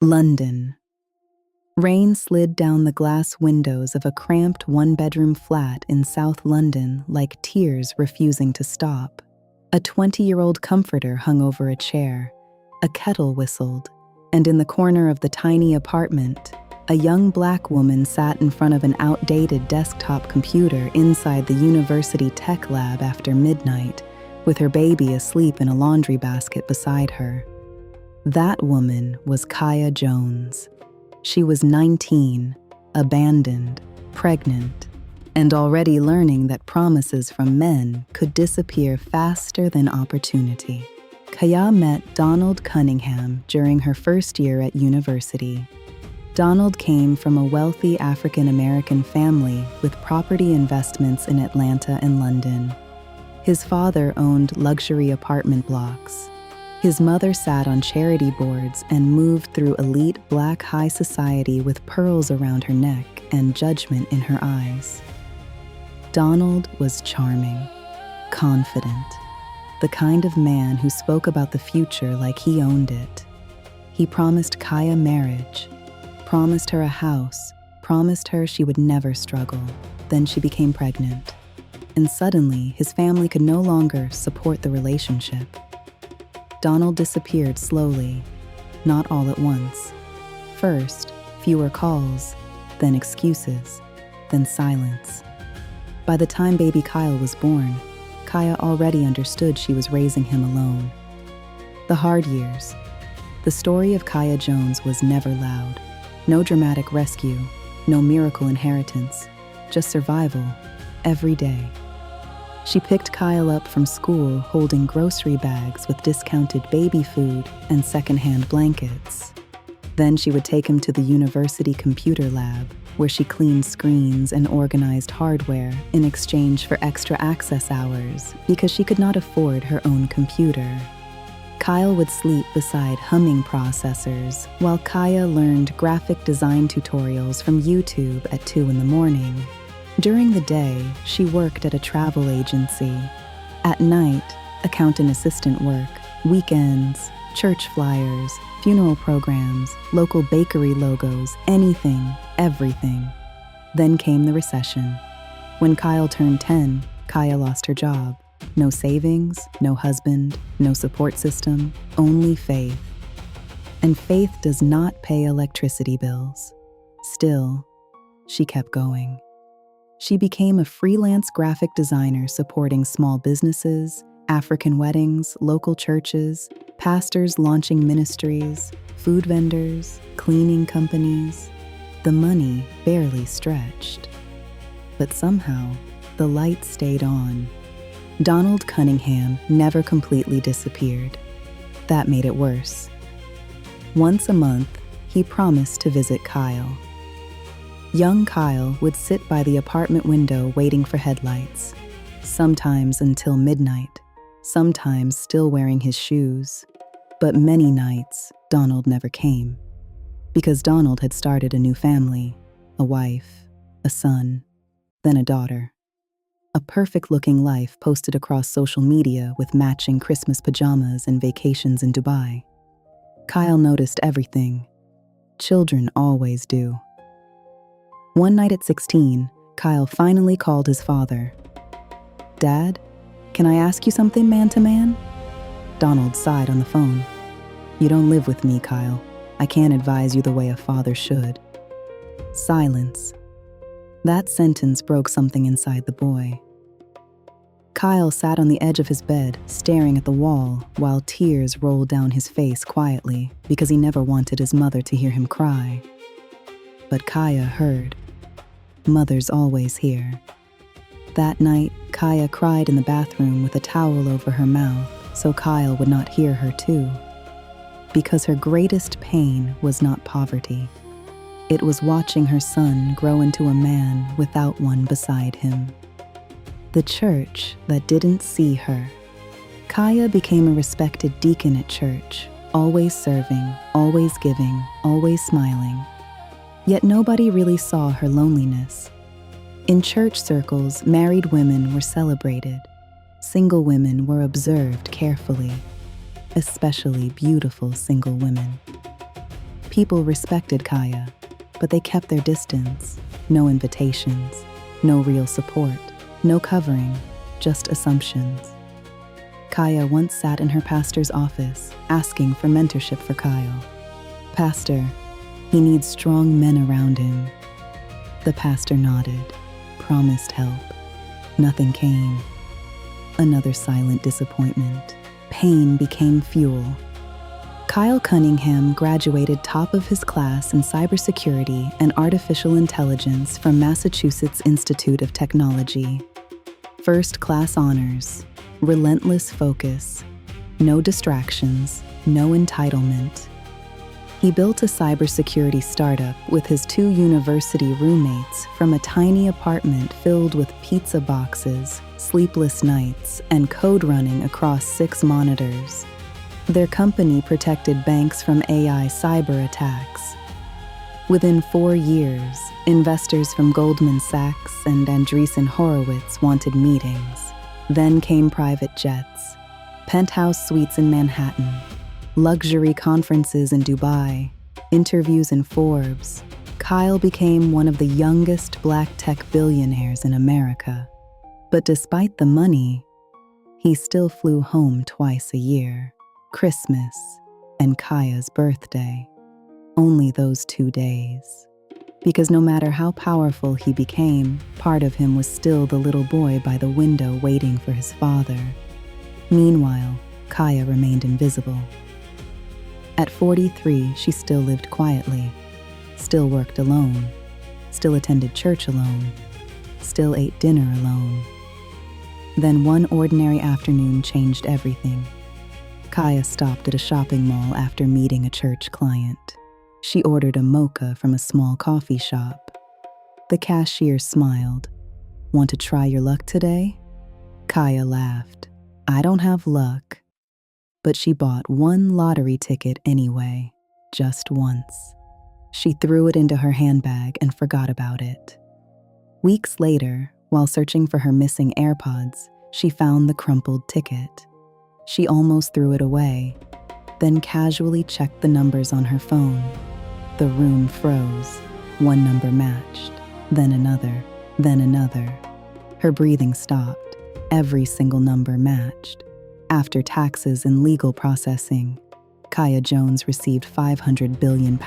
London. Rain slid down the glass windows of a cramped one-bedroom flat in South London like tears refusing to stop. A 20-year-old comforter hung over a chair, a kettle whistled, and in the corner of the tiny apartment, a young black woman sat in front of an outdated desktop computer inside the university tech lab after midnight, with her baby asleep in a laundry basket beside her. That woman was Kaya Jones. She was 19, abandoned, pregnant, and already learning that promises from men could disappear faster than opportunity. Kaya met Donald Cunningham during her first year at university. Donald came from a wealthy African-American family with property investments in Atlanta and London. His father owned luxury apartment blocks. His mother sat on charity boards and moved through elite black high society with pearls around her neck and judgment in her eyes. Donald was charming, confident, the kind of man who spoke about the future like he owned it. He promised Kaya marriage, promised her a house, promised her she would never struggle. Then she became pregnant. And suddenly, his family could no longer support the relationship. Donald disappeared slowly, not all at once. First, fewer calls, then excuses, then silence. By the time baby Kyle was born, Kaya already understood she was raising him alone. The hard years. The story of Kaya Jones was never loud. No dramatic rescue, no miracle inheritance, just survival, every day. She picked Kyle up from school holding grocery bags with discounted baby food and secondhand blankets. Then she would take him to the university computer lab, where she cleaned screens and organized hardware in exchange for extra access hours because she could not afford her own computer. Kyle would sleep beside humming processors while Kaya learned graphic design tutorials from YouTube at 2 a.m. During the day, she worked at a travel agency. At night, accountant assistant work, weekends, church flyers, funeral programs, local bakery logos, anything, everything. Then came the recession. When Kyle turned 10, Kaya lost her job. No savings, no husband, no support system, only faith. And faith does not pay electricity bills. Still, she kept going. She became a freelance graphic designer supporting small businesses, African weddings, local churches, pastors launching ministries, food vendors, cleaning companies. The money barely stretched. But somehow, the light stayed on. Donald Cunningham never completely disappeared. That made it worse. Once a month, he promised to visit Kyle. Young Kyle would sit by the apartment window waiting for headlights, sometimes until midnight, sometimes still wearing his shoes. But many nights, Donald never came, because Donald had started a new family, a wife, a son, then a daughter. A perfect-looking life posted across social media with matching Christmas pajamas and vacations in Dubai. Kyle noticed everything. Children always do. One night at 16, Kyle finally called his father. "Dad, can I ask you something man to man?" Donald sighed on the phone. "You don't live with me, Kyle. I can't advise you the way a father should." Silence. That sentence broke something inside the boy. Kyle sat on the edge of his bed, staring at the wall, while tears rolled down his face quietly because he never wanted his mother to hear him cry. But Kaya heard. Mothers always hear. That night, Kaya cried in the bathroom with a towel over her mouth so Kyle would not hear her too. Because her greatest pain was not poverty. It was watching her son grow into a man without one beside him. The church that didn't see her. Kaya became a respected deacon at church, always serving, always giving, always smiling. Yet nobody really saw her loneliness. In church circles, married women were celebrated. Single women were observed carefully, especially beautiful single women. People respected Kaya, but they kept their distance. No invitations, no real support, no covering, just assumptions. Kaya once sat in her pastor's office, asking for mentorship for Kyle. "Pastor, he needs strong men around him." The pastor nodded, promised help. Nothing came. Another silent disappointment. Pain became fuel. Kyle Cunningham graduated top of his class in cybersecurity and artificial intelligence from Massachusetts Institute of Technology. First-class honors, relentless focus, no distractions, no entitlement. He built a cybersecurity startup with his 2 university roommates from a tiny apartment filled with pizza boxes, sleepless nights, and code running across 6 monitors. Their company protected banks from AI cyber attacks. Within 4 years, investors from Goldman Sachs and Andreessen Horowitz wanted meetings. Then came private jets, penthouse suites in Manhattan, luxury conferences in Dubai, interviews in Forbes. Kyle became one of the youngest black tech billionaires in America. But despite the money, he still flew home twice a year, Christmas and Kaya's birthday. Only those 2 days. Because no matter how powerful he became, part of him was still the little boy by the window waiting for his father. Meanwhile, Kaya remained invisible. At 43, she still lived quietly, still worked alone, still attended church alone, still ate dinner alone. Then one ordinary afternoon changed everything. Kaya stopped at a shopping mall after meeting a church client. She ordered a mocha from a small coffee shop. The cashier smiled. "Want to try your luck today?" Kaya laughed. "I don't have luck." But she bought one lottery ticket anyway, just once. She threw it into her handbag and forgot about it. Weeks later, while searching for her missing AirPods, she found the crumpled ticket. She almost threw it away, then casually checked the numbers on her phone. The room froze. One number matched, then another, then another. Her breathing stopped. Every single number matched. After taxes and legal processing, Kaya Jones received £500 billion,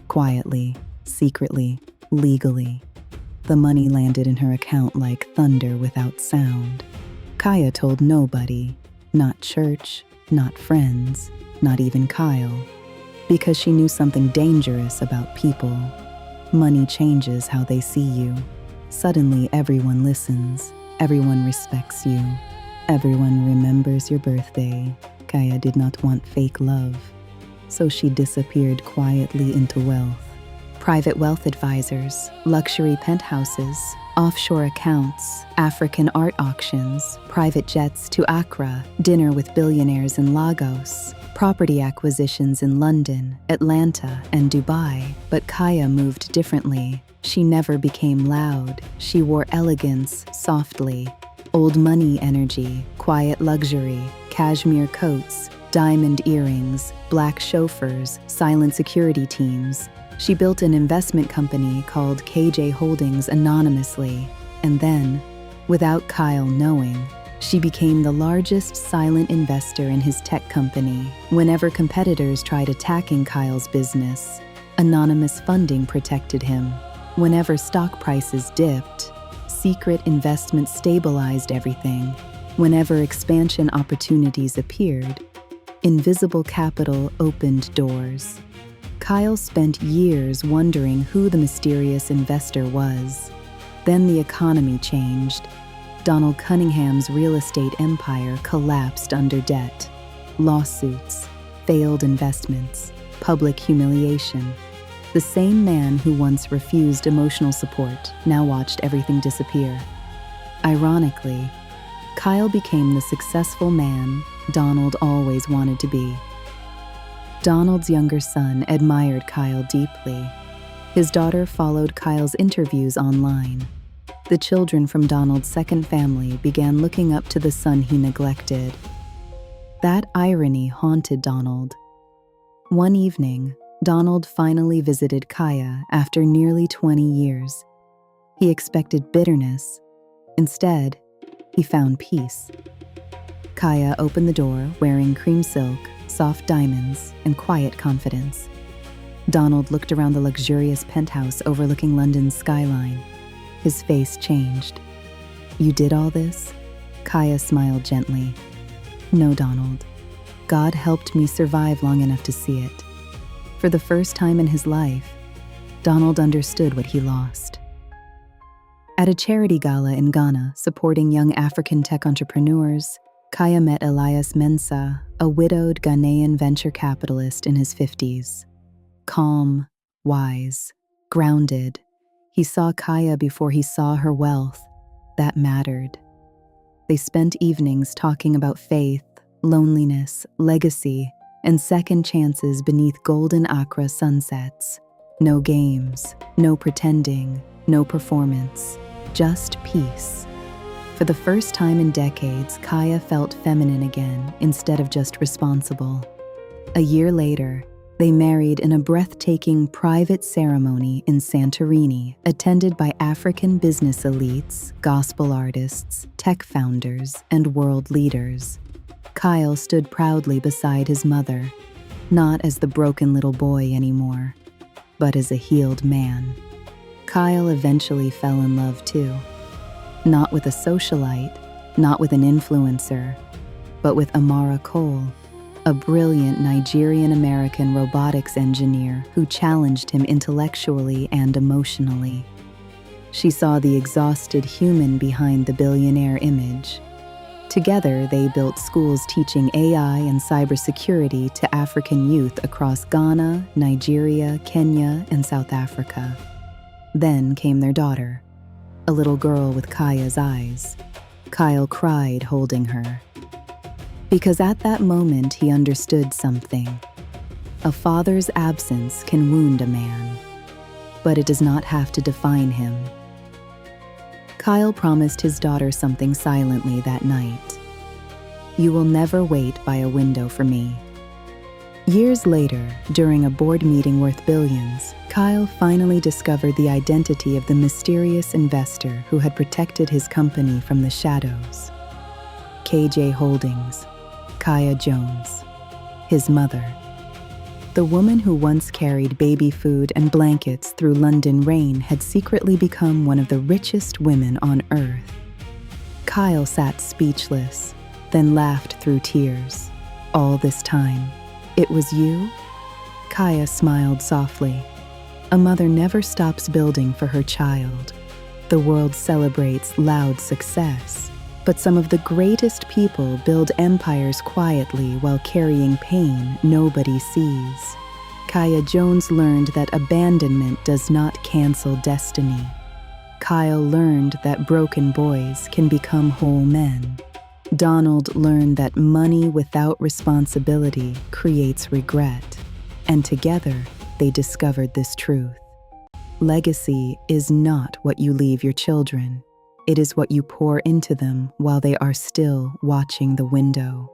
quietly, secretly, legally. The money landed in her account like thunder without sound. Kaya told nobody, not church, not friends, not even Kyle, because she knew something dangerous about people. Money changes how they see you. Suddenly everyone listens, everyone respects you, everyone remembers your birthday. Kaya did not want fake love, so she disappeared quietly into wealth. Private wealth advisors, luxury penthouses, offshore accounts, African art auctions, private jets to Accra, dinner with billionaires in Lagos, property acquisitions in London, Atlanta, and Dubai. But Kaya moved differently. She never became loud. She wore elegance softly. Old money energy, quiet luxury, cashmere coats, diamond earrings, black chauffeurs, silent security teams. She built an investment company called KJ Holdings anonymously, and then, without Kyle knowing, she became the largest silent investor in his tech company. Whenever competitors tried attacking Kyle's business, anonymous funding protected him. Whenever stock prices dipped, secret investment stabilized everything. Whenever expansion opportunities appeared, invisible capital opened doors. Kyle spent years wondering who the mysterious investor was. Then the economy changed. Donald Cunningham's real estate empire collapsed under debt. Lawsuits, failed investments, public humiliation. The same man who once refused emotional support now watched everything disappear. Ironically, Kyle became the successful man Donald always wanted to be. Donald's younger son admired Kyle deeply. His daughter followed Kyle's interviews online. The children from Donald's second family began looking up to the son he neglected. That irony haunted Donald. One evening, Donald finally visited Kaya after nearly 20 years. He expected bitterness. Instead, he found peace. Kaya opened the door wearing cream silk, soft diamonds, and quiet confidence. Donald looked around the luxurious penthouse overlooking London's skyline. His face changed. "You did all this?" Kaya smiled gently. "No, Donald. God helped me survive long enough to see it." For the first time in his life, Donald understood what he lost. At a charity gala in Ghana supporting young African tech entrepreneurs, Kaya met Elias Mensah, a widowed Ghanaian venture capitalist in his 50s. Calm, wise, grounded, he saw Kaya before he saw her wealth. That mattered. They spent evenings talking about faith, loneliness, legacy, and second chances beneath golden Accra sunsets. No games, no pretending, no performance, just peace. For the first time in decades, Kaya felt feminine again instead of just responsible. A year later, they married in a breathtaking private ceremony in Santorini, attended by African business elites, gospel artists, tech founders, and world leaders. Kyle stood proudly beside his mother, not as the broken little boy anymore, but as a healed man. Kyle eventually fell in love too. Not with a socialite, not with an influencer, but with Amara Cole, a brilliant Nigerian-American robotics engineer who challenged him intellectually and emotionally. She saw the exhausted human behind the billionaire image. Together, they built schools teaching AI and cybersecurity to African youth across Ghana, Nigeria, Kenya, and South Africa. Then came their daughter, a little girl with Kaya's eyes. Kyle cried holding her. Because at that moment he understood something. A father's absence can wound a man, but it does not have to define him. Kyle promised his daughter something silently that night. "You will never wait by a window for me." Years later, during a board meeting worth billions, Kyle finally discovered the identity of the mysterious investor who had protected his company from the shadows. KJ Holdings, Kaya Jones, his mother. The woman who once carried baby food and blankets through London rain had secretly become one of the richest women on earth. Kyle sat speechless, then laughed through tears. "All this time, it was you?" Kaya smiled softly. A mother never stops building for her child. The world celebrates loud success, but some of the greatest people build empires quietly while carrying pain nobody sees. Kaya Jones learned that abandonment does not cancel destiny. Kyle learned that broken boys can become whole men. Donald learned that money without responsibility creates regret. And together, they discovered this truth. Legacy is not what you leave your children. It is what you pour into them while they are still watching the window.